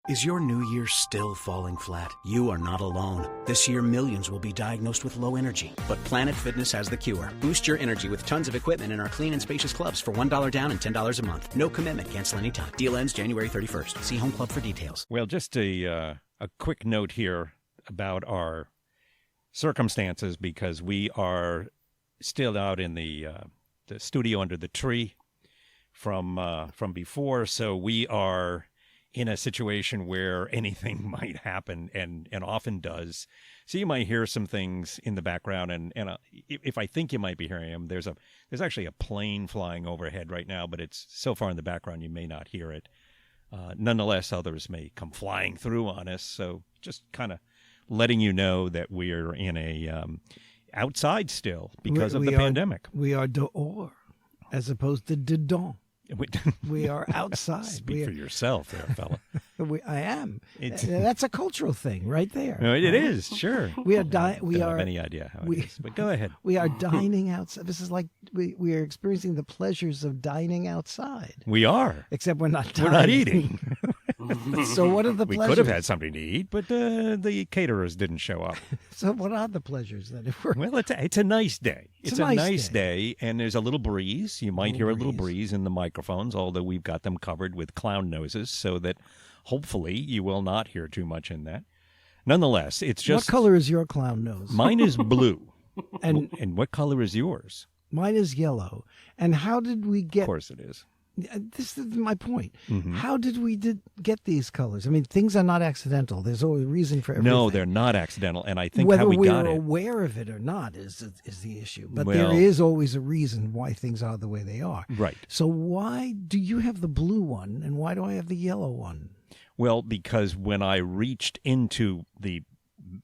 Is your new year still falling flat? You are not alone. This year, millions will be diagnosed with low energy. But Planet Fitness has the cure. Boost your energy with tons of equipment in our clean and spacious clubs for $1 down and $10 a month. No commitment. Cancel anytime. Deal ends January 31st. See Home Club for details. Well, just a quick note here about our circumstances, because we are still out in the studio under the tree from before. So we are in a situation where anything might happen, and often does. So you might hear some things in the background, and if I think you might be hearing them, there's actually a plane flying overhead right now, but it's so far in the background you may not hear it. Nonetheless, others may come flying through on us. So just kind of letting you know that we're in a outside still because of the pandemic. We are dehors as opposed to dedans. We are outside. Speak for yourself there, fella. I am. That's a cultural thing right there. No, it is, sure. We are don't have any idea how it is, but go ahead. We are dining outside. This is like we are experiencing the pleasures of dining outside. We are. Except we're not dining. We're not eating. So what are the pleasures? We could have had something to eat, but the caterers didn't show up. So what are the pleasures then? Well, it's a nice day. It's a nice day, and there's a little breeze. You might hear a little breeze in the microphones, although we've got them covered with clown noses so that hopefully you will not hear too much in that. Nonetheless, it's just... What color is your clown nose? Mine is blue. And what color is yours? Mine is yellow. And how did we get... Of course it is. This is my point. Mm-hmm. How did we get these colors? I mean, things are not accidental. There's always a reason for everything. No, they're not accidental, and I think whether how we got it... Whether we're aware of it or not is the issue. But well, there is always a reason why things are the way they are. Right. So why do you have the blue one, and why do I have the yellow one? Well, because when I reached into the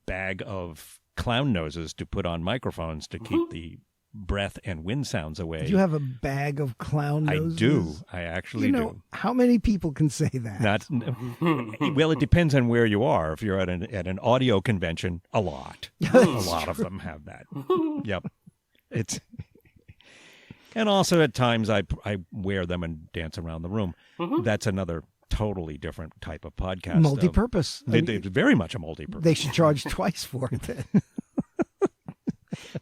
bag of clown noses to put on microphones to keep the breath and wind sounds away. You have a bag of clown noses? I do. I actually do. How many people can say that? Well, it depends on where you are. If you're at an audio convention, a lot. A lot of them have that. Yep. And also at times I wear them and dance around the room. Mm-hmm. That's another totally different type of podcast. Multi-purpose. It's very much a multi-purpose. They should charge twice for it then.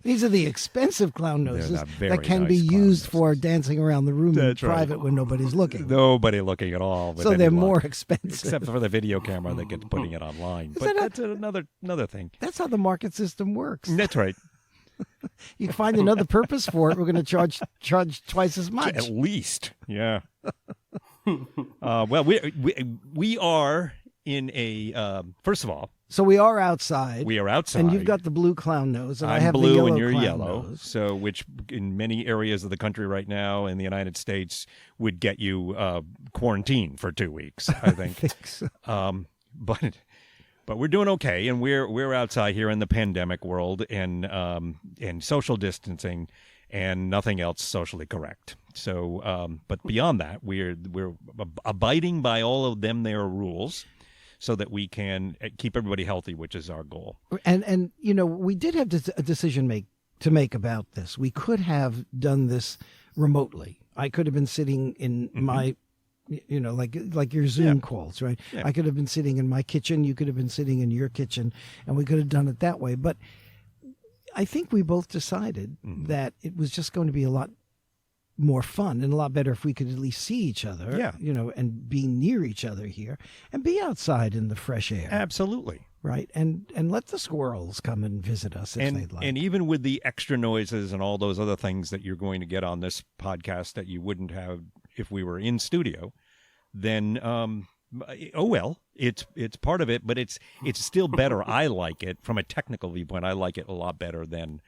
These are the expensive clown noses that can be used for dancing around the room in private when nobody's looking. Nobody looking at all. So they're more expensive. Except for the video camera that gets putting it online. But that's another thing. That's how the market system works. That's right. You find another purpose for it, we're going to charge twice as much. At least, yeah. Well, we are in a, first of all, so we are outside. We are outside. And you've got the blue clown nose, and I'm I have blue the yellow and you're clown yellow. nose. So, which in many areas of the country right now in the United States would get you quarantined for 2 weeks, I think. I think so. But we're doing okay, and we're outside here in the pandemic world, and social distancing, and nothing else socially correct. So, but beyond that, we're abiding by all of their rules, so that we can keep everybody healthy, which is our goal. And we did have a decision to make about this. We could have done this remotely. I could have been sitting in my, like your Zoom calls, right? Yeah. I could have been sitting in my kitchen. You could have been sitting in your kitchen, and we could have done it that way. But I think we both decided that it was just going to be a lot more fun and a lot better if we could at least see each other, and be near each other here and be outside in the fresh air. Absolutely. Right. And let the squirrels come and visit us if they'd like. And even with the extra noises and all those other things that you're going to get on this podcast that you wouldn't have if we were in studio, then, it's part of it, but it's still better. I like it from a technical viewpoint. I like it a lot better than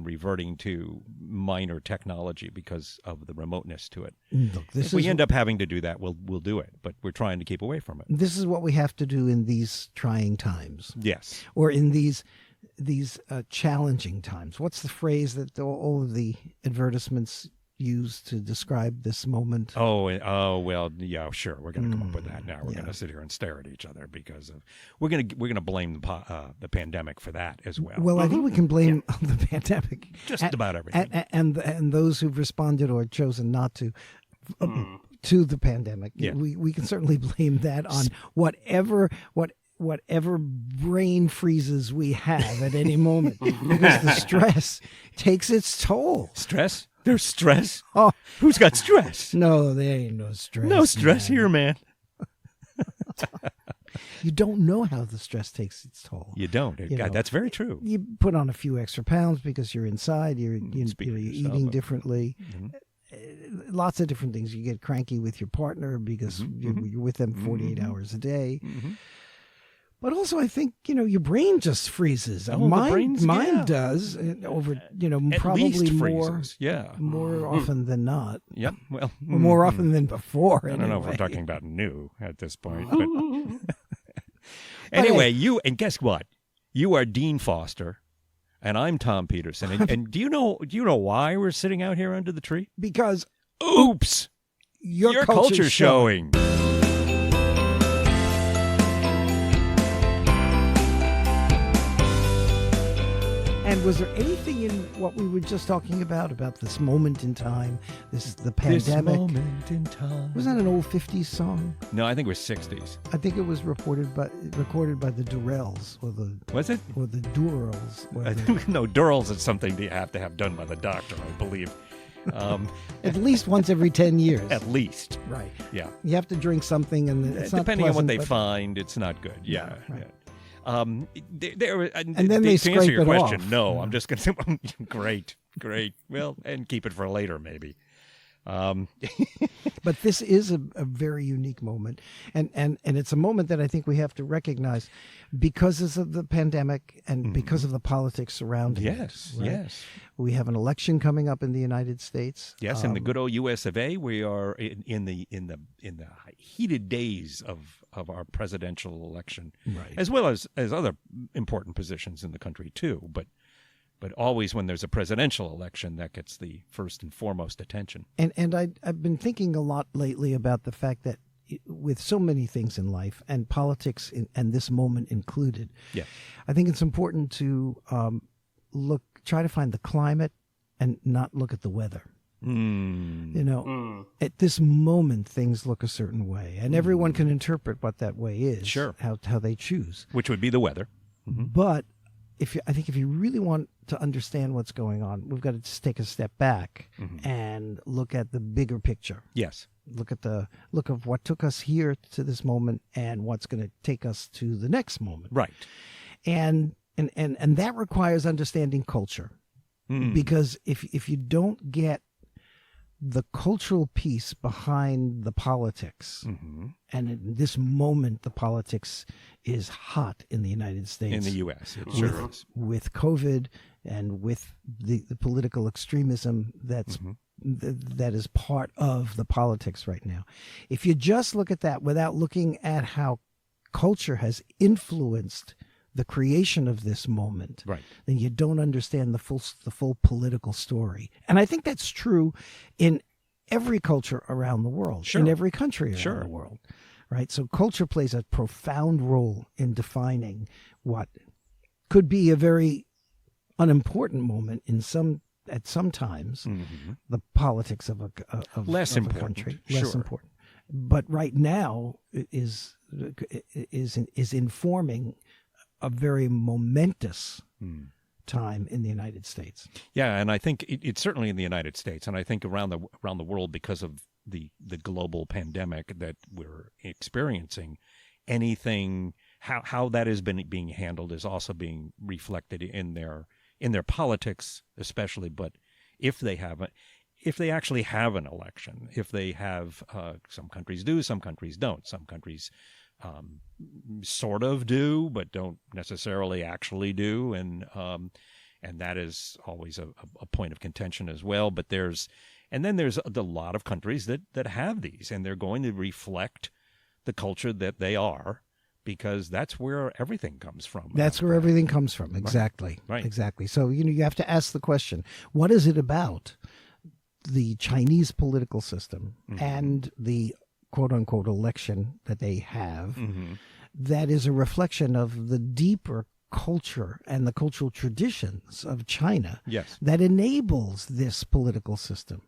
reverting to minor technology because of the remoteness to it. Look, if we end up having to do that, we'll do it, but we're trying to keep away from it. This is what we have to do in these trying times. Yes. Or in these challenging times. What's the phrase that all of the advertisements use to describe this moment? Oh, well, yeah, sure. We're going to come up with that now. We're going to sit here and stare at each other because we're going to blame the pandemic for that as well. Well, I think we can blame the pandemic just about everything, and those who've responded or chosen not to to the pandemic. Yeah. We can certainly blame that on whatever brain freezes we have at any moment, because the stress takes its toll. Stress? There's stress? Oh, Who's got stress? no, there ain't no stress. No stress man. here, man. You don't know how the stress takes its toll. You don't. You know, That's very true. You put on a few extra pounds because you're inside. You're Speak for yourself. eating differently. Mhm. Lots of different things. You get cranky with your partner because you're with them 48 hours a day. Mhm. But also, I think, your brain just freezes. Oh, the Mine brain's- does over, At probably least more freezes. Yeah. often than not. Yep. Well, Or more often than before. I don't know if we're anyway. talking about new at this point. But anyway, and guess what? You are Dean Foster, and I'm Tom Peterson. And do you know Oh, why we're sitting out here under the tree? Because Oops! your culture's showing. And was there anything in what we were just talking about this moment in time, the pandemic? This moment in time. Was that an old 50s song? No, I think it was 60s. I think it was recorded by the Durrells or the Was it? Durrells. No, Durrells is something you have to have done by the doctor, I believe. At least once every 10 years. At least. Right. Yeah. You have to drink something, and it's not Depending on what pleasant, they but- find, it's not good. Yeah. Yeah, right. Yeah. And then they to answer scrape your it question, off. no, I'm just going to say, great. Well, and keep it for later, maybe. But this is a very unique moment, and it's a moment that I think we have to recognize because of the pandemic and because of the politics surrounding Yes, it. Right? yes. We have an election coming up in the United States. Yes, in the good old U.S. of A., we are in the heated days of our presidential election, Right. as well as other important positions in the country too. But always when there's a presidential election, that gets the first and foremost attention. And I've been thinking a lot lately about the fact that with so many things in life, and politics and this moment included, Yeah. I think it's important to try to find the climate and not look at the weather. At this moment, things look a certain way, and everyone can interpret what that way is. Sure. How they choose. Which would be the weather. But I think if you really want to understand what's going on, we've got to just take a step back and look at the bigger picture. Yes. Look of what took us here to this moment and what's going to take us to the next moment. Right. And that requires understanding culture. Because if you don't get the cultural piece behind the politics, and in this moment the politics is hot in the United States. In the U.S., it sure is. With COVID and with the political extremism that is part of the politics right now. If you just look at that without looking at how culture has influenced the creation of this moment, Right. then you don't understand the full political story. And I think that's true in every culture around the world, Sure. in every country around Sure. the world, right? So culture plays a profound role in defining what could be a very unimportant moment at some times, the politics of Less of a important, country, less sure. important. But right now is informing a very momentous time in the United States. Yeah, and I think it's certainly in the United States, and I think around the world because of the global pandemic that we're experiencing. Anything how that is being handled is also being reflected in their politics, especially. But if they actually have an election, if they have, some countries do, some countries don't, some countries sort of do, but don't necessarily actually do, and that is always a point of contention as well. But there's a lot of countries that have these, and they're going to reflect the culture that they are, because that's where everything comes from. That's where everything comes from. Exactly. Right. Exactly. So, you have to ask the question, what is it about the Chinese political system and the quote unquote election that they have that is a reflection of the deeper culture and the cultural traditions of China Yes. that enables this political system.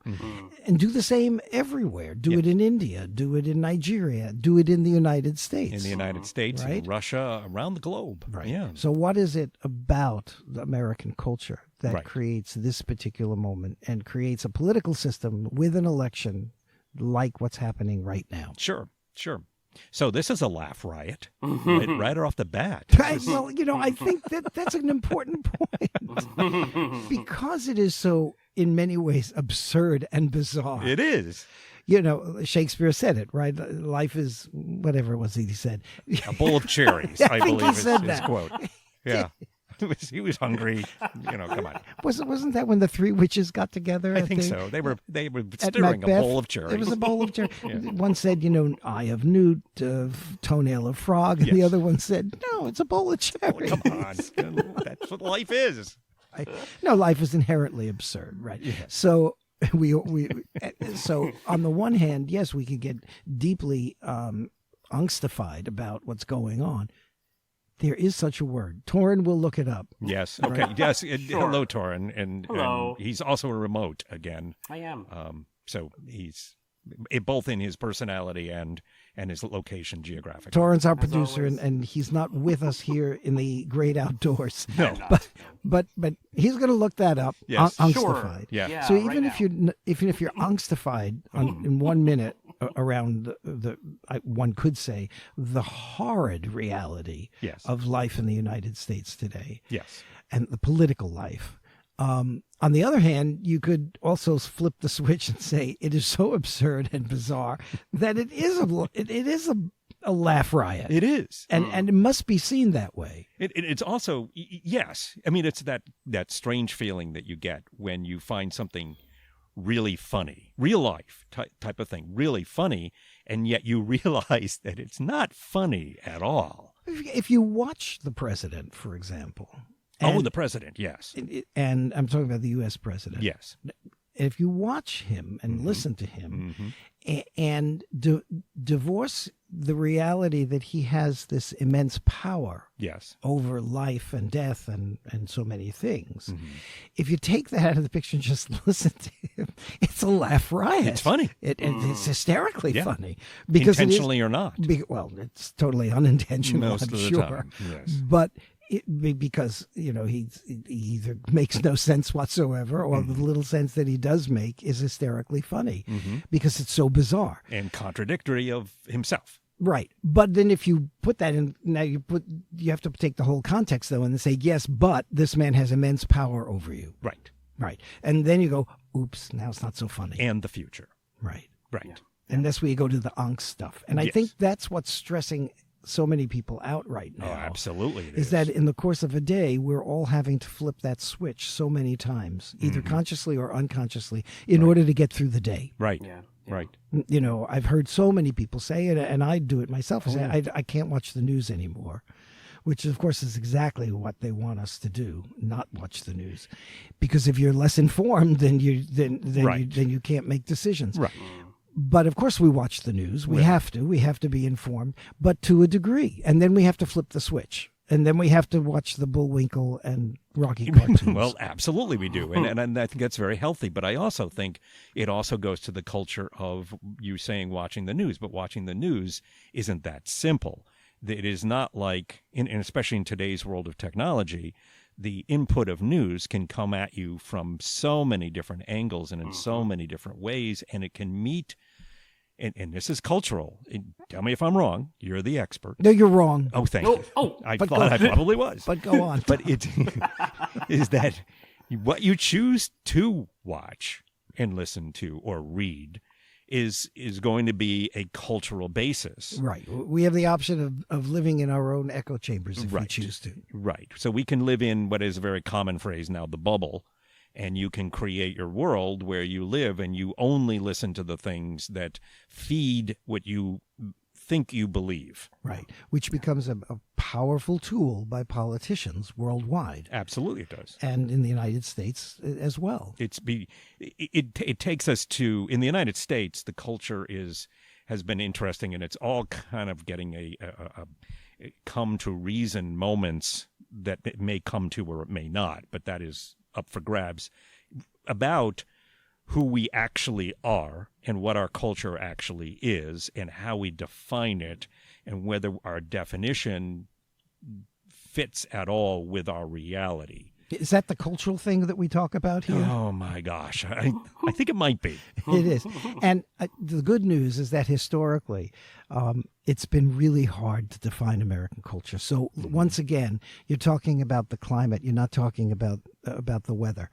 And do the same everywhere. Do it in India, do it in Nigeria, do it in the United States. In the United States, Right? in Russia, around the globe. Right. Yeah. So what is it about the American culture that Right. creates this particular moment and creates a political system with an election like what's happening right now? Sure. So this is a laugh riot right off the bat. Well, I think that's an important point because it is so, in many ways, absurd and bizarre. It is. Shakespeare said it, right? Life is whatever it was that he said. A bowl of cherries, I I think he believe is said his that. quote. Yeah. He was hungry. Come on. Wasn't that when the three witches got together? I think so. They were stirring a Macbeth? bowl of cherries. It was a bowl of cherries. One said, eye of newt, toenail of frog, and the other one said, no, it's a bowl of cherries. Come on. That's what life is. No, life is inherently absurd, right? Yeah. So so on the one hand, yes, we can get deeply angstified about what's going on. There is such a word. Torin will look it up. Yes. Okay. Right. Yes. Sure. Hello, Torin. And Hello. he's also a remote again. I am. So he's both in his personality and his location geographically. Torin's our As producer, always. and he's not with us here in the great outdoors. No. But he's going to look that up. Yes. Angstified. Yeah. So right even if you're angstified in 1 minute around one could say the horrid reality Yes. of life in the United States today Yes. and the political life. On the other hand, you could also flip the switch and say it is so absurd and bizarre that it is a laugh riot. It is. And it must be seen that way. It's also, yes. I mean, it's that strange feeling that you get when you find something really funny, real life type of thing, really funny, and yet you realize that it's not funny at all. If you watch the president, for example. The president, yes. And I'm talking about the U.S. president. Yes. If you watch him and listen to him and divorce the reality that he has this immense power Yes. over life and death and so many things, if you take that out of the picture and just listen to him, it's a laugh riot. It's funny. It's hysterically Yeah. funny. Because Intentionally or not. well, it's totally unintentional, Most I'm of the sure. time, yes. But because he either makes no sense whatsoever, or the little sense that he does make is hysterically funny because it's so bizarre, And contradictory of himself. right? But then if you put that in, now you have to take the whole context though, and say yes, but this man has immense power over you, Right. and then you go, oops, now it's not so funny, And the future. right? Right. And that's where you go to the angst stuff, and I Yes. think that's what's stressing so many people out right now. Oh, absolutely. it is that in the course of a day, we're all having to flip that switch so many times, either consciously or unconsciously, in order to get through the day. Right. Yeah. Right. I've heard so many people say it, and I do it myself. I say, I can't watch the news anymore, which, of course, is exactly what they want us to do, not watch the news. Because if you're less informed, then you can't make decisions. Right. But of course we watch the news. We have to be informed, but to a degree. And then we have to flip the switch. And then we have to watch the Bullwinkle and Rocky cartoons. Well, absolutely we do. And I think that's very healthy. But I also think it also goes to the culture of you saying watching the news. But watching the news isn't that simple. It is not like, and especially in today's world of technology, the input of news can come at you from so many different angles and in so many different ways, and it can meet, and this is cultural. Tell me if I'm wrong. You're the expert. No, you're wrong. Oh, thank you. I But thought I go- probably was. But go on. But it is that what you choose to watch and listen to or read is going to be a cultural basis. Right. We have the option of living in our own echo chambers if we Right. choose to. Right. So we can live in what is a very common phrase now, the bubble, and you can create your world where you live and you only listen to the things that feed what you think you believe. Right. Which becomes a powerful tool by politicians worldwide Absolutely it does. and in the United States as well. It takes us to, in the United States, the culture is has been interesting, and it's all kind of getting a come to reason moments that it may come to or it may not, but that is up for grabs, about who we actually are and what our culture actually is and how we define it and whether our definition fits at all with our reality. Is that the cultural thing that we talk about here? Oh, my gosh. I think it might be. It is. And the good news is that historically, it's been really hard to define American culture. So once again, you're talking about the climate. You're not talking about the weather.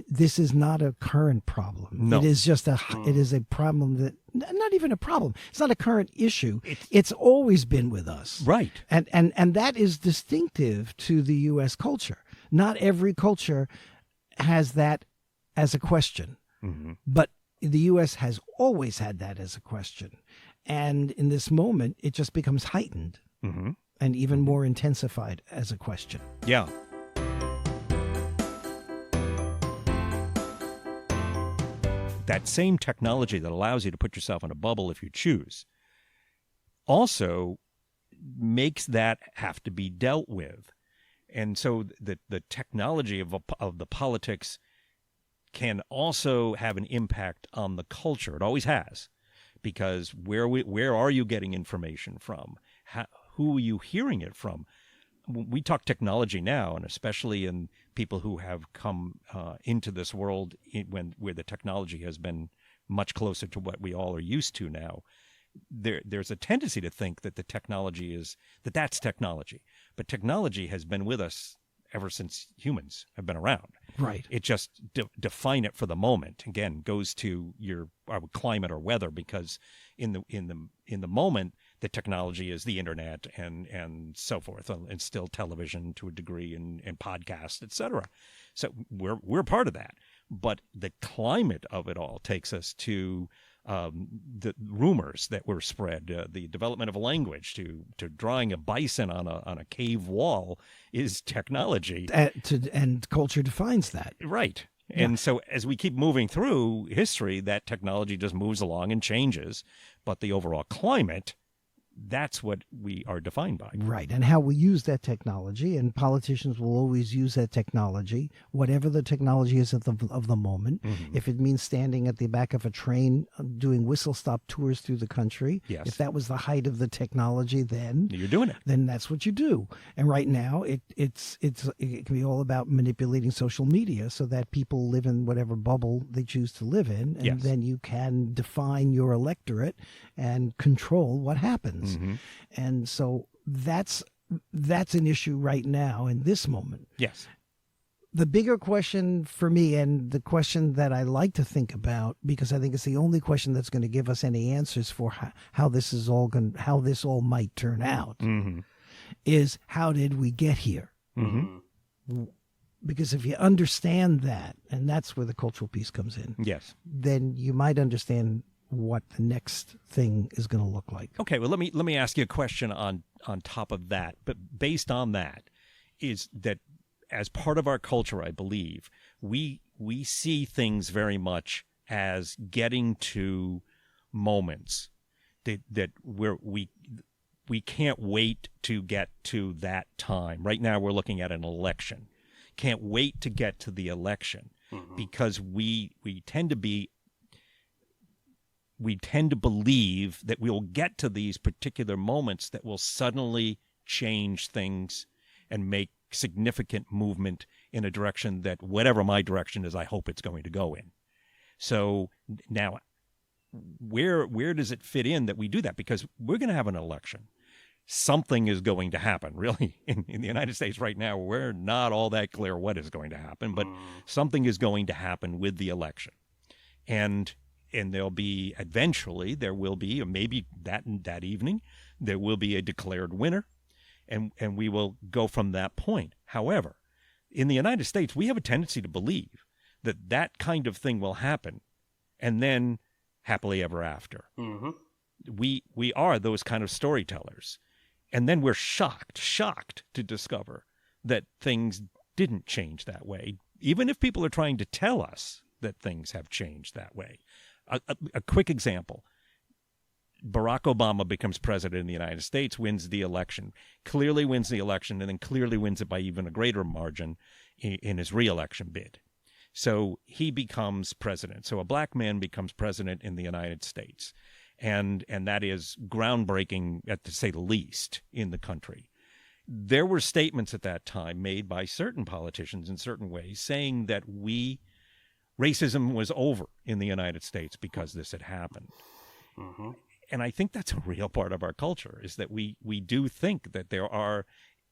This is not a current problem. No. It is just it is a problem that, not even a problem. It's not a current issue. It's always been with us. Right. And that is distinctive to the U.S. culture. Not every culture has that as a question, but the U.S. has always had that as a question. And in this moment, it just becomes heightened and even more intensified as a question. Yeah. That same technology that allows you to put yourself in a bubble if you choose also makes that have to be dealt with. And so the technology of the politics can also have an impact on the culture. It always has, because where are you getting information from? Who are you hearing it from? We talk technology now, and especially in people who have come into this world where the technology has been much closer to what we all are used to now. There's a tendency to think that the technology that's technology, but technology has been with us ever since humans have been around. Right. It just define it for the moment. Again, goes to our climate or weather, because in the moment, the technology is the internet and so forth, and still television to a degree, and podcasts, etc. So we're part of that. But the climate of it all takes us to the rumors that were spread, the development of a language, to drawing a bison on a cave wall is technology. And culture defines that. Right. Yeah. And so as we keep moving through history, that technology just moves along and changes. But the overall climate, that's what we are defined by. Right. And how we use that technology, and politicians will always use that technology, whatever the technology is of the moment. If it means standing at the back of a train doing whistle-stop tours through the country, Yes. if that was the height of the technology then, You're doing it. then that's what you do. And right now, it can be all about manipulating social media so that people live in whatever bubble they choose to live in, and Yes. then you can define your electorate and control what happens. And so that's an issue right now in this moment. Yes. The bigger question for me, and the question that I like to think about, because I think it's the only question that's going to give us any answers for how this all might turn out, is how did we get here? Because if you understand that, and that's where the cultural piece comes in, Yes. then you might understand what the next thing is going to look like. Okay, well, let me ask you a question on top of that. But based on that, is that as part of our culture, I believe, we see things very much as getting to moments that we can't wait to get to that time. Right now, we're looking at an election. Can't wait to get to the election, because we tend to believe that we'll get to these particular moments that will suddenly change things and make significant movement in a direction that, whatever my direction is, I hope it's going to go in. So now, where does it fit in that we do that? Because we're going to have an election. Something is going to happen, really. In the United States right now, we're not all that clear what is going to happen, but something is going to happen with the election. And there will be, or maybe that evening, there will be a declared winner, and we will go from that point. However, in the United States, we have a tendency to believe that kind of thing will happen, and then happily ever after. We are those kind of storytellers, and then we're shocked to discover that things didn't change that way, even if people are trying to tell us that things have changed that way. A quick example. Barack Obama becomes president in the United States, wins the election, clearly wins the election, and then clearly wins it by even a greater margin in his re-election bid. So he becomes president. So a black man becomes president in the United States. And that is groundbreaking, to say the least, in the country. There were statements at that time made by certain politicians in certain ways saying that racism was over in the United States because this had happened. Mm-hmm. And I think that's a real part of our culture, is that we do think that there are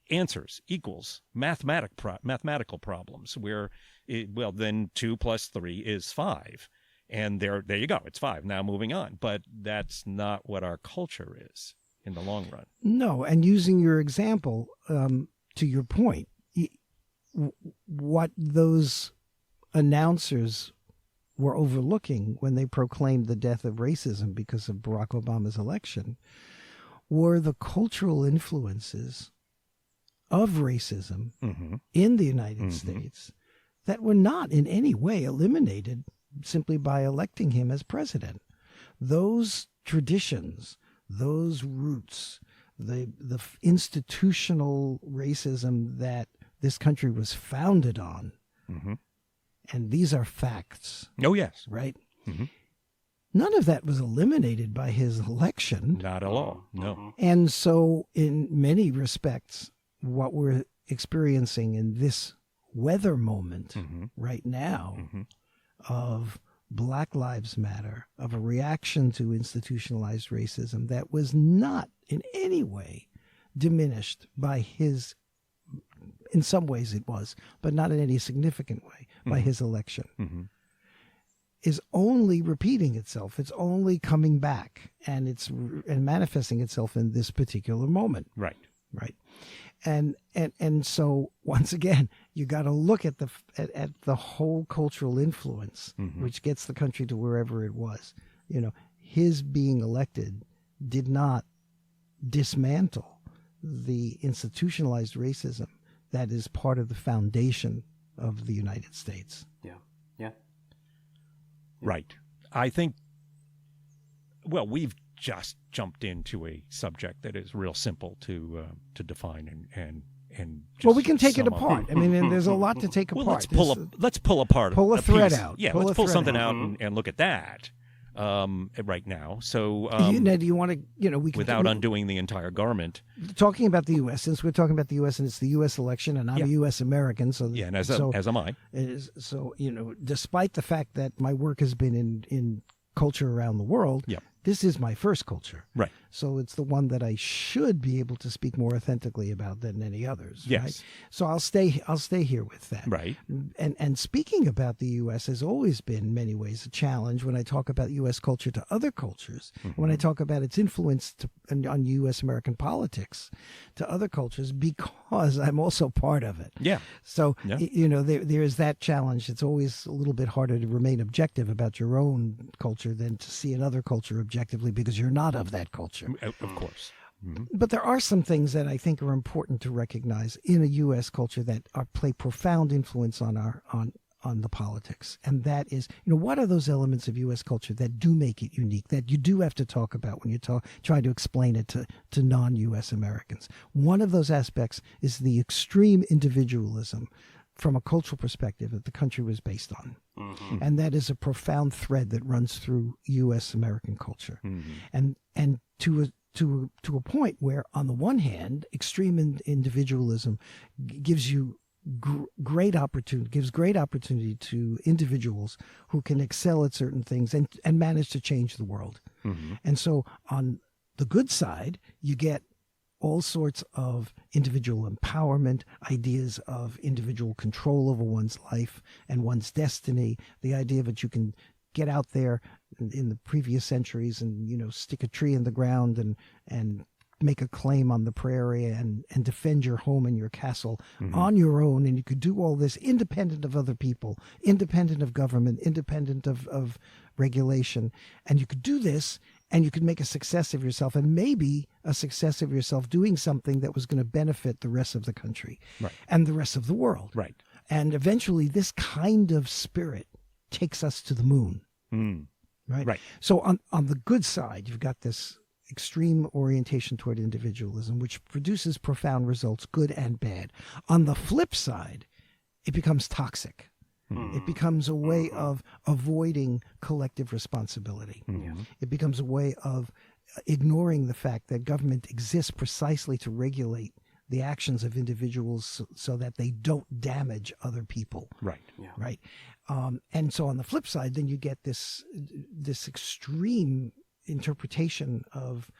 answers equals mathematical problems where, then 2 + 3 is 5. And there you go. It's 5. Now moving on. But that's not what our culture is in the long run. No. And using your example, to your point, what those announcers were overlooking when they proclaimed the death of racism because of Barack Obama's election were the cultural influences of racism mm-hmm. in the United mm-hmm. States that were not in any way eliminated simply by electing him as president. Those traditions, those roots, the institutional racism that this country was founded on, mm-hmm. and these are facts. Oh, yes. Right? Mm-hmm. None of that was eliminated by his election. Not at all, no. And so in many respects, what we're experiencing in this weather moment mm-hmm. right now mm-hmm. of Black Lives Matter, of a reaction to institutionalized racism that was not in any way diminished by his, in some ways it was, but not in any significant way, by mm-hmm. his election, mm-hmm. is only repeating itself. It's only coming back, and it's manifesting itself in this particular moment. Right. Right. And so once again, you got to look at the whole cultural influence, mm-hmm. which gets the country to wherever it was. His being elected did not dismantle the institutionalized racism that is part of the foundation of the United States. Yeah. Yeah. Right. I think, we've just jumped into a subject that is real simple to define and just we can take it sum up. apart. I mean, there's a lot to take apart. Let's pull apart pull a thread piece. out. Yeah, let's pull something out and look at that right now. So do you want to we can, without undoing the entire garment, talking about the U.S. since we're talking about the U.S. and it's the U.S. election, and I'm a U.S. American, so and as am I. It is, so despite the fact that my work has been in culture around the world, this is my first culture. Right. So it's the one that I should be able to speak more authentically about than any others. Yes. Right? So I'll stay here with that. Right. And speaking about the U.S. has always been in many ways a challenge when I talk about U.S. culture to other cultures, mm-hmm. when I talk about its influence on U.S. American politics to other cultures, because I'm also part of it. Yeah. So, there is that challenge. It's always a little bit harder to remain objective about your own culture than to see another culture objectively because you're not of that culture. Of course. Mm-hmm. But there are some things that I think are important to recognize in a U.S. culture that play profound influence on the politics. And that is, what are those elements of U.S. culture that do make it unique, that you do have to talk about when you try to explain it to non-U.S. Americans? One of those aspects is the extreme individualism from a cultural perspective that the country was based on. Mm-hmm. And that is a profound thread that runs through U.S. American culture. Mm-hmm. And to a point where, on the one hand, extreme individualism gives you great opportunity to individuals who can excel at certain things and manage to change the world. Mm-hmm. And so on the good side, you get all sorts of individual empowerment, ideas of individual control over one's life and one's destiny, the idea that you can get out there in the previous centuries and, stick a tree in the ground and make a claim on the prairie and defend your home and your castle mm-hmm. on your own. And you could do all this independent of other people, independent of government, independent of regulation. And you could do this and you could make a success of yourself, and maybe a success of yourself doing something that was going to benefit the rest of the country and the rest of the world. Right. And eventually this kind of spirit takes us to the moon. Mm. Right. Right. So on the good side, you've got this extreme orientation toward individualism, which produces profound results, good and bad. On the flip side, it becomes toxic. It becomes a way of avoiding collective responsibility. It becomes a way of ignoring the fact that government exists precisely to regulate the actions of individuals so that they don't damage other people. Right. Right. And so on the flip side, then you get this extreme interpretation of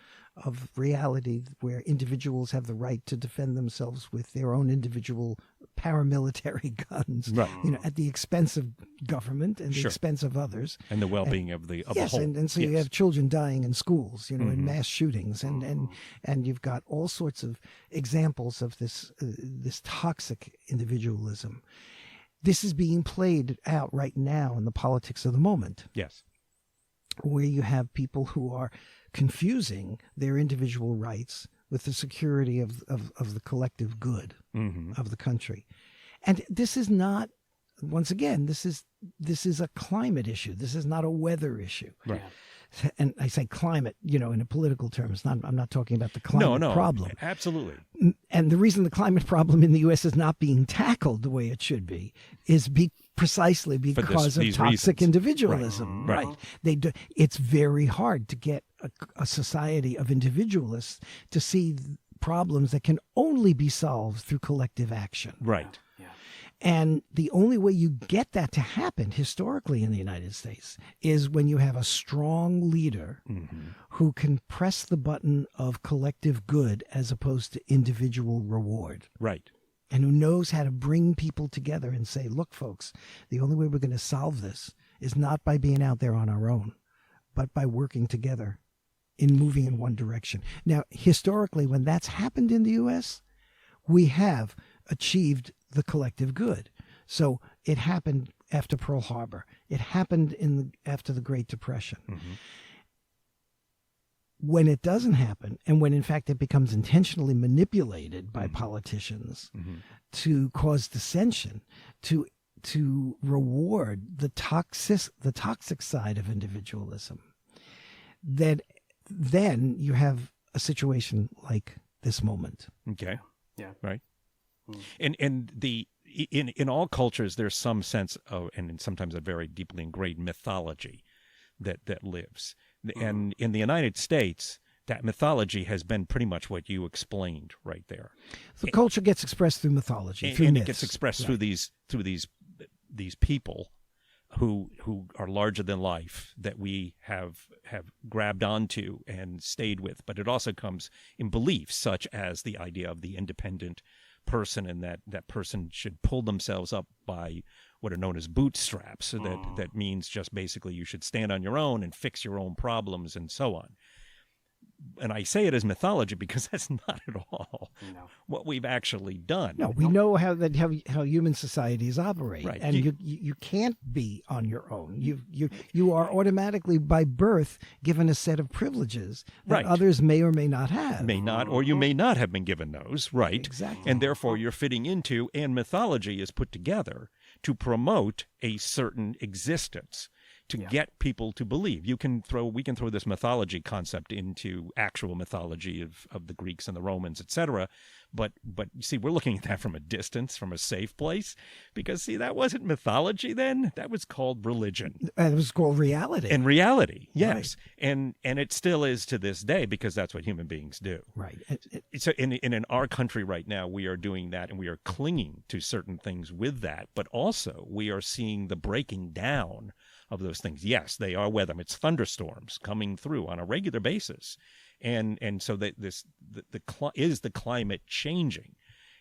reality where individuals have the right to defend themselves with their own individual paramilitary guns, Right. At the expense of government and the expense of others. And the well-being of the yes, whole. And so you have children dying in schools, in mass shootings, and you've got all sorts of examples of this toxic individualism. This is being played out right now in the politics of the moment. Yes. Where you have people who are confusing their individual rights with the security of the collective good of the country. And this is not, once again, this is a climate issue. This is not a weather issue. Right. And I say climate, in a political terms. I'm not talking about the climate problem. Absolutely. And the reason the climate problem in the U.S. is not being tackled the way it should be is precisely because of toxic reasons. individualism. Right. It's very hard to get a society of individualists to see problems that can only be solved through collective action. Right. And the only way you get that to happen historically in the United States is when you have a strong leader who can press the button of collective good as opposed to individual reward. Right. And who knows how to bring people together and say, look, folks, the only way we're going to solve this is not by being out there on our own, but by working together in moving in one direction. Now, historically, when that's happened in the U.S., we have achieved the collective good. So it happened after Pearl Harbor. It happened after the Great Depression. When it doesn't happen, and when in fact it becomes intentionally manipulated by politicians to cause dissension, to reward the toxic side of individualism, then you have a situation like this moment. Okay. Yeah. Right. And in all cultures, there's some sense of, and sometimes a very deeply ingrained mythology that lives. And in the United States, that mythology has been pretty much what you explained right there. The culture gets expressed through mythology, through and myths. It gets expressed through these people who are larger than life that we have grabbed onto and stayed with. But it also comes in beliefs such as the idea of the independent person, and that person should pull themselves up by what are known as bootstraps. So that means just basically you should stand on your own and fix your own problems and so on. And I say it as mythology because that's not at all what we've actually done. No, we know how human societies operate, right. And you can't be on your own. You are automatically by birth given a set of privileges that others may or may not have. May not, or you may not have been given those, right? Exactly. And therefore you're fitting into, and mythology is put together to promote a certain existence, to get people to believe. We can throw this mythology concept into actual mythology of the Greeks and the Romans, etc. But you see, we're looking at that from a distance, from a safe place, because see, that wasn't mythology then. That was called religion. It was called reality. And reality, yes. Right. And it still is to this day, because that's what human beings do. Right. So in our country right now, we are doing that, and we are clinging to certain things with that, but also we are seeing the breaking down of those things. Yes, they are weather. It's thunderstorms coming through on a regular basis. And so is the climate changing?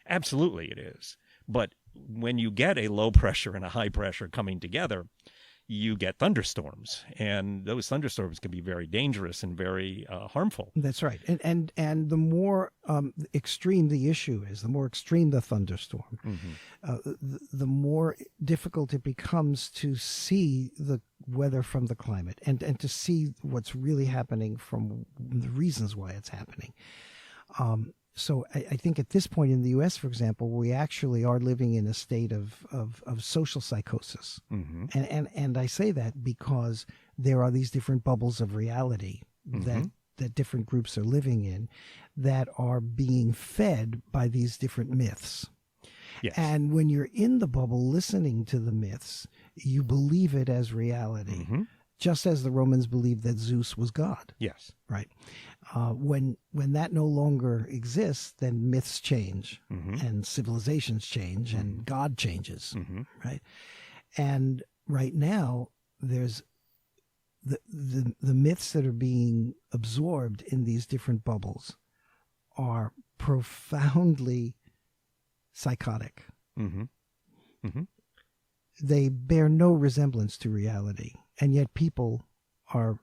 Absolutely it is. But when you get a low pressure and a high pressure coming together, you get thunderstorms, and those thunderstorms can be very dangerous and very harmful. That's right. And the more extreme the issue is, the more extreme the thunderstorm, the more difficult it becomes to see the weather from the climate and to see what's really happening from the reasons why it's happening. So I think at this point in the U.S., for example, we actually are living in a state of social psychosis. And I say that because there are these different bubbles of reality that that different groups are living in that are being fed by these different myths. Yes. And when you're in the bubble listening to the myths, you believe it as reality, just as the Romans believed that Zeus was God. Yes. Right. When that no longer exists, then myths change and civilizations change and God changes. Right. And right now, there's the myths that are being absorbed in these different bubbles are profoundly psychotic. They bear no resemblance to reality, and yet people are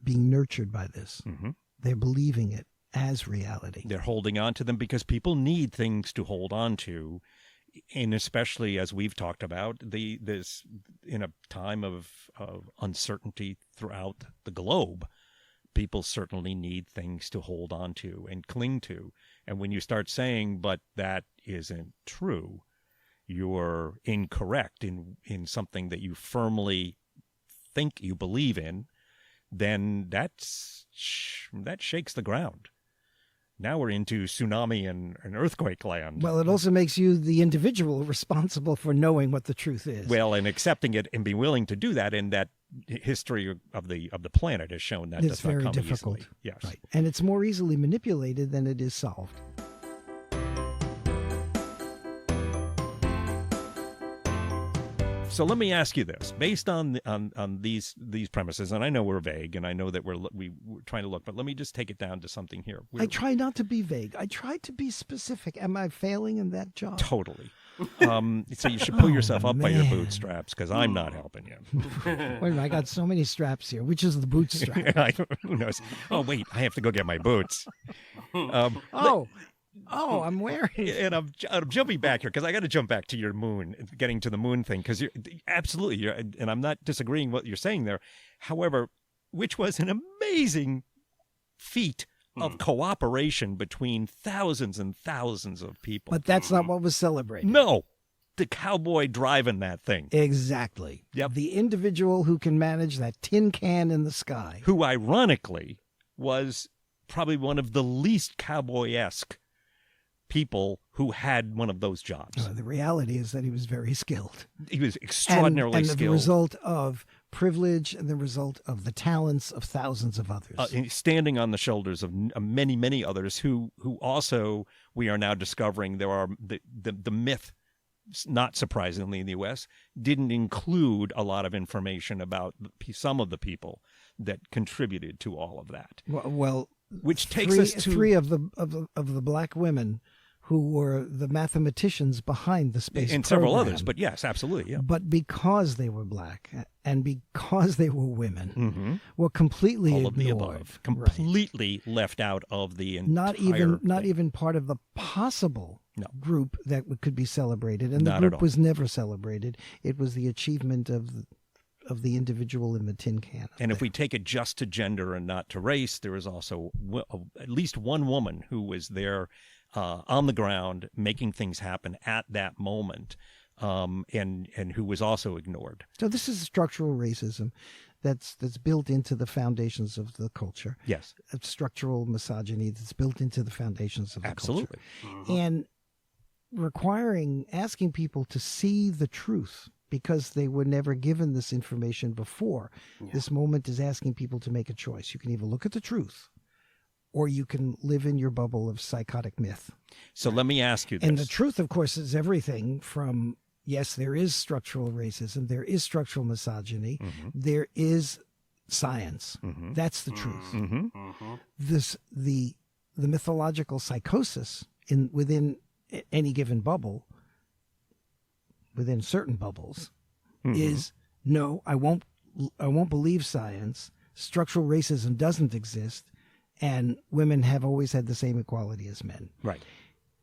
being nurtured by this. They're believing it as reality. They're holding on to them because people need things to hold on to, and especially as we've talked about, this in a time of uncertainty throughout the globe, people certainly need things to hold on to and cling to. And when you start saying, but that isn't true, you're incorrect in something that you firmly think you believe in, then that shakes the ground. Now we're into tsunami and earthquake land. Well, it also makes you the individual responsible for knowing what the truth is. Well, and accepting it and being willing to do that, and that history of the planet has shown that it's does not very come difficult. easily. Yes. Right. And it's more easily manipulated than it is solved. So let me ask you this, based on these premises, and I know we're vague, and I know that we're trying to look, but let me just take it down to something here. I try not to be vague. I try to be specific. Am I failing in that job? Totally. So you should pull yourself up by your bootstraps, because I'm not helping you. Wait a minute, I got so many straps here. Which is the bootstrap? Who knows? Oh, wait, I have to go get my boots. I'm wearing it. And I'm jumping back here because I got to jump back to your getting to the moon thing, because absolutely, and I'm not disagreeing what you're saying there. However, which was an amazing feat of cooperation between thousands and thousands of people. But that's not what was celebrated. No, the cowboy driving that thing. Exactly. Yep. The individual who can manage that tin can in the sky. Who ironically was probably one of the least cowboy-esque people who had one of those jobs. The reality is that he was very skilled. He was extraordinarily and skilled. the result of privilege and the result of the talents of thousands of others. Standing on the shoulders of many, many others who also, we are now discovering, there are the myth, not surprisingly in the U.S., didn't include a lot of information about some of the people that contributed to all of that. Well, which takes us to three of the black women who were the mathematicians behind the space and program. several others, but yes, absolutely, yeah. But because they were black and because they were women, were completely all ignored. of the above, completely left out of the entire not even part of the possible group that could be celebrated, and Not the at group all. was never celebrated. It was the achievement of the individual in the tin can. And if we take it just to gender and not to race, there is also at least one woman who was there on the ground making things happen at that moment, and who was also ignored. So this is structural racism that's built into the foundations of the culture. Yes. Structural misogyny that's built into the foundations of the Absolutely. culture. And asking people to see the truth, because they were never given this information before. Yeah. This moment is asking people to make a choice. You can either look at the truth, or you can live in your bubble of psychotic myth. So let me ask you this. And the truth, of course, is everything from, yes, there is structural racism, there is structural misogyny, there is science. That's the truth. The mythological psychosis within any given bubble, within certain bubbles, is no, I won't believe science. Structural racism doesn't exist, and women have always had the same equality as men. Right.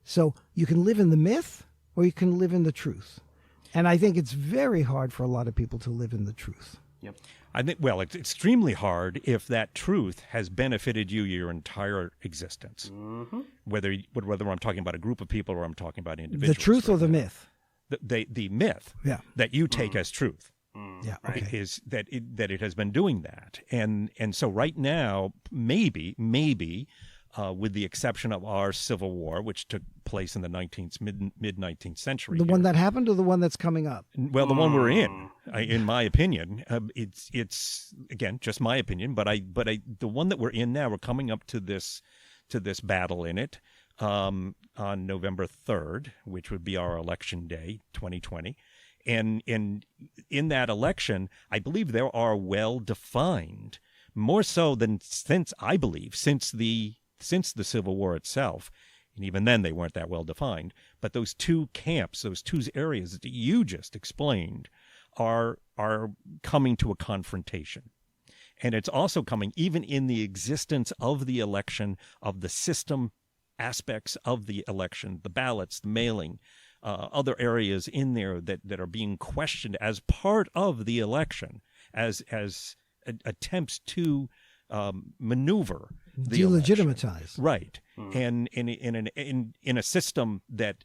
So you can live in the myth, or you can live in the truth. And I think it's very hard for a lot of people to live in the truth. Yep. I think, well, it's extremely hard if that truth has benefited you your entire existence. Whether I'm talking about a group of people or I'm talking about individuals. The truth or the myth? The myth Yeah. that you take as truth. Yeah, okay. is that it has been doing that, and so right now, maybe with the exception of our Civil War, which took place in the mid 19th century, The one that happened, or the one that's coming up? well, the one we're in my opinion, it's again just my opinion, but the one that we're in now, we're coming up to this battle in it on November 3rd, which would be our election day, 2020. And in that election, I believe there are well-defined, more so than since the Civil War itself, and even then they weren't that well-defined, but those two camps, those two areas that you just explained are coming to a confrontation. And it's also coming even in the existence of the election, of the system aspects of the election, the ballots, the mailing, other areas in there that are being questioned as part of the election, as attempts to maneuver the delegitimize election. Right, and in a system that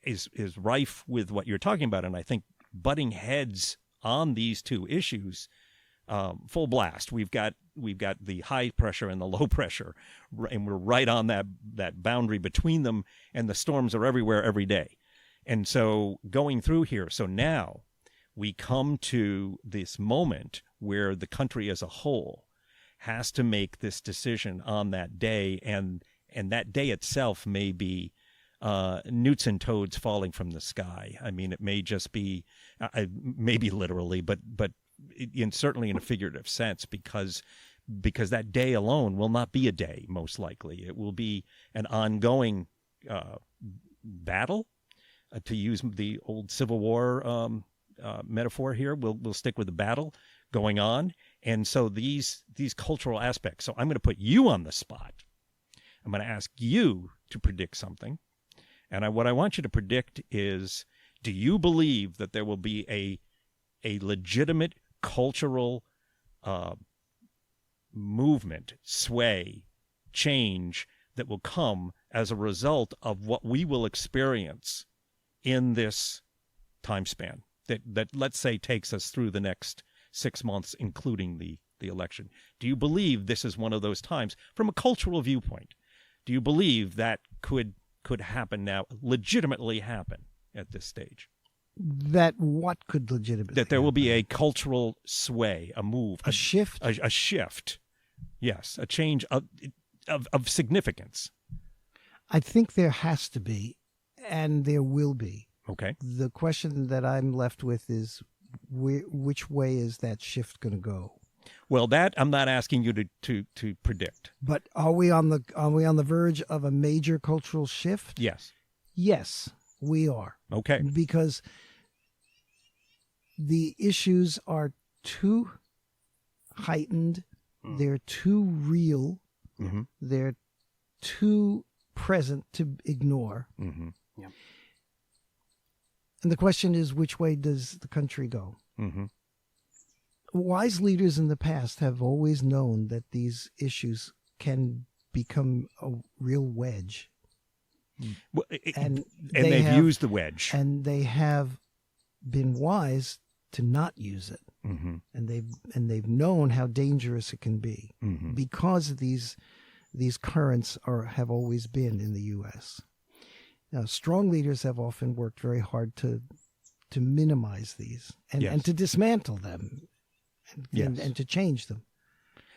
is rife with what you're talking about, and I think butting heads on these two issues, full blast. We've got the high pressure and the low pressure, and we're right on that boundary between them, and the storms are everywhere every day. And so going through here, so now we come to this moment where the country as a whole has to make this decision on that day, and that day itself may be newts and toads falling from the sky. I mean, it may just be, maybe literally, but certainly in a figurative sense, because that day alone will not be a day, most likely. It will be an ongoing battle, to use the old Civil War metaphor here. We'll stick with the battle going on. And so these cultural aspects. So I'm going to put you on the spot. I'm going to ask you to predict something. And what I want you to predict is, do you believe that there will be a legitimate cultural movement, sway, change that will come as a result of what we will experience in this time span that let's say takes us through the next 6 months, including the election? Do you believe this is one of those times from a cultural viewpoint? Do you believe that could happen now, legitimately happen at this stage? That what could legitimately that there will be happen? a cultural sway, a move, a shift, a shift. Yes, a change of significance. I think there has to be, and there will be. Okay. The question that I'm left with is, which way is that shift going to go? Well, that I'm not asking you to predict. But are we on the verge of a major cultural shift? Yes. Yes, we are. Okay. Because the issues are too heightened, they're too real, they're too present to ignore. Mm-hmm. Yeah. And the question is, which way does the country go? Mm-hmm. Wise leaders in the past have always known that these issues can become a real wedge. Well, And they've used the wedge. And they have been wise to not use it. Mm-hmm. And they've known how dangerous it can be because these currents have always been in the U.S. Now, strong leaders have often worked very hard to minimize these and to dismantle them and to change them.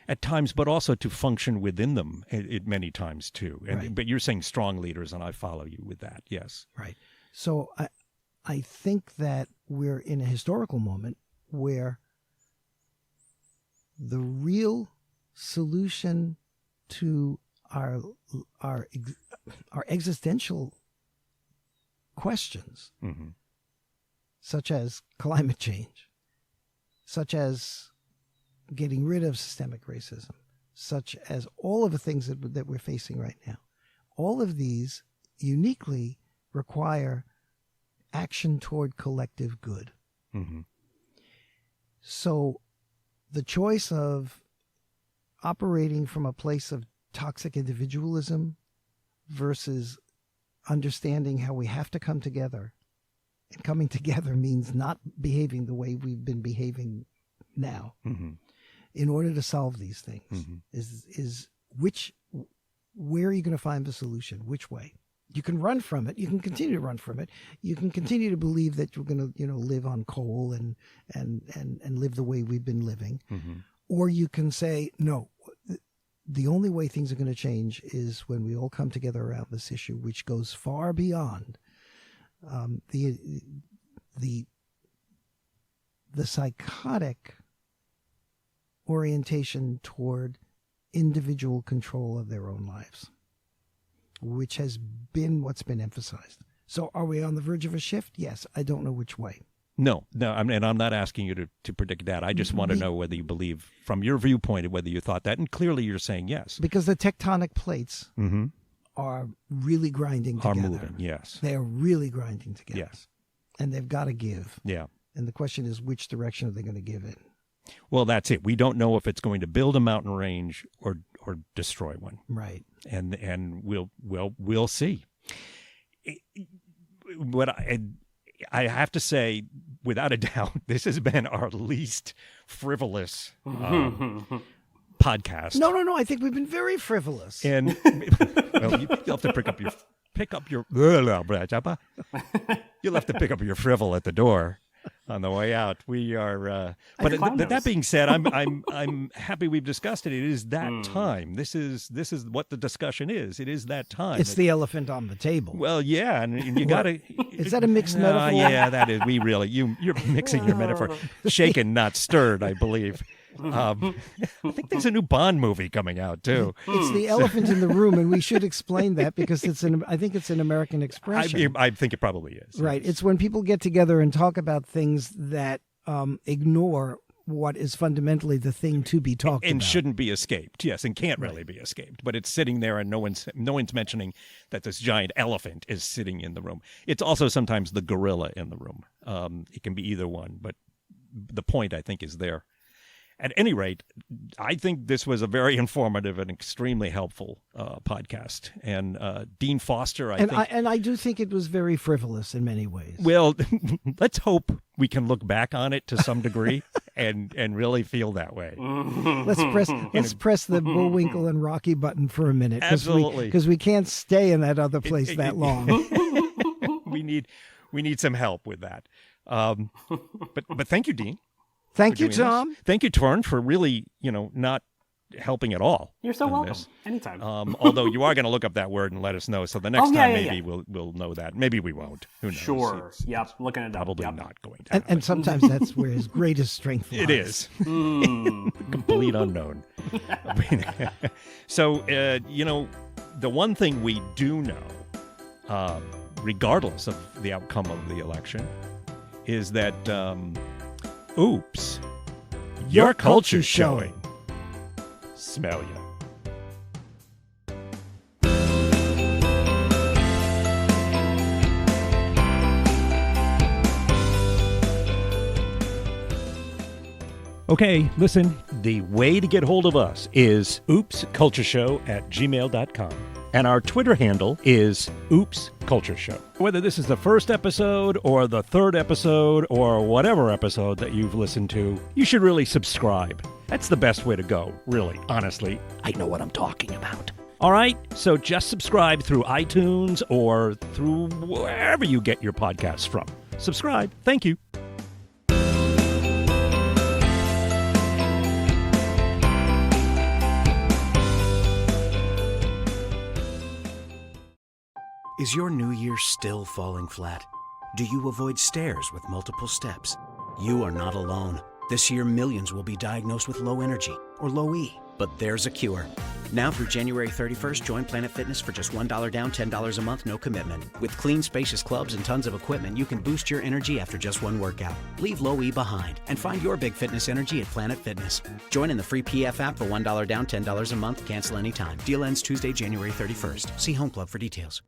At times, but also to function within them many times too. Right. But you're saying strong leaders, and I follow you with that, yes. Right. So I think that we're in a historical moment where the real solution to our existential questions, such as climate change, such as getting rid of systemic racism, such as all of the things that we're facing right now, all of these uniquely require action toward collective good. Mm-hmm. So the choice of operating from a place of toxic individualism versus understanding how we have to come together And coming together means not behaving the way we've been behaving now. Mm-hmm. In order to solve these things, is where are you going to find the solution? Which way? You can run from it. You can continue to run from it. You can continue to believe that you're going to, live on coal and live the way we've been living. Mm-hmm. Or you can say, no, the only way things are going to change is when we all come together around this issue, which goes far beyond the psychotic orientation toward individual control of their own lives, which has been what's been emphasized. So are we on the verge of a shift? Yes. I don't know which way. No, and I'm not asking you to predict that. I just want to know whether you believe, from your viewpoint, whether you thought that. And clearly you're saying yes. Because the tectonic plates are really grinding together. Are moving, yes. They are really grinding together. Yes. And they've got to give. Yeah. And the question is, which direction are they going to give in? Well, that's it. We don't know if it's going to build a mountain range or destroy one. Right. And we'll see. What I have to say, without a doubt, this has been our least frivolous podcast. No. I think we've been very frivolous. And well, you'll have to pick up your you'll have to pick up your frivol at the door on the way out. We are, but that being said, I'm happy we've discussed it. It is that time. This is what the discussion is. It is that time. It's the elephant on the table. Well, yeah, and you got to. Is that a mixed metaphor? Yeah, that is. You're mixing your metaphor. Shaken, not stirred, I believe. I think there's a new Bond movie coming out too. It's the elephant in the room, and we should explain that because I think it's an American expression. I think it probably is. Right. It's when people get together and talk about things that ignore what is fundamentally the thing to be talked about. And shouldn't be escaped, yes, and can't really be escaped. But it's sitting there and no one's mentioning that this giant elephant is sitting in the room. It's also sometimes the gorilla in the room. It can be either one, but the point, I think, is there. At any rate, I think this was a very informative and extremely helpful podcast. And Dean Foster, I do think it was very frivolous in many ways. Well, let's hope we can look back on it to some degree and really feel that way. Let's press the Bullwinkle and Rocky button for a minute. Absolutely, because we can't stay in that other place that long. We need some help with that. But thank you, Dean. Thank you, Tom. This. Thank you, Torn, for really, not helping at all. You're so welcome. Anytime. Although you are going to look up that word and let us know. So the next time maybe we'll know that. Maybe we won't. Who knows? Sure. Yep. Looking at probably not going to happen. And sometimes that's where his greatest strength lies. It is. Complete unknown. So, the one thing we do know, regardless of the outcome of the election, is that... oops, your culture's showing. Smell ya. Okay, listen, the way to get hold of us is oopscultureshow@gmail.com. And our Twitter handle is Oops Culture Show. Whether this is the first episode or the third episode or whatever episode that you've listened to, you should really subscribe. That's the best way to go, really, honestly. I know what I'm talking about. All right, so just subscribe through iTunes or through wherever you get your podcasts from. Subscribe. Thank you. Is your new year still falling flat? Do you avoid stairs with multiple steps? You are not alone. This year, millions will be diagnosed with low energy or low E. But there's a cure. Now through January 31st, join Planet Fitness for just $1 down, $10 a month, no commitment. With clean, spacious clubs and tons of equipment, you can boost your energy after just one workout. Leave low E behind and find your big fitness energy at Planet Fitness. Join in the free PF app for $1 down, $10 a month, cancel anytime. Deal ends Tuesday, January 31st. See Home Club for details.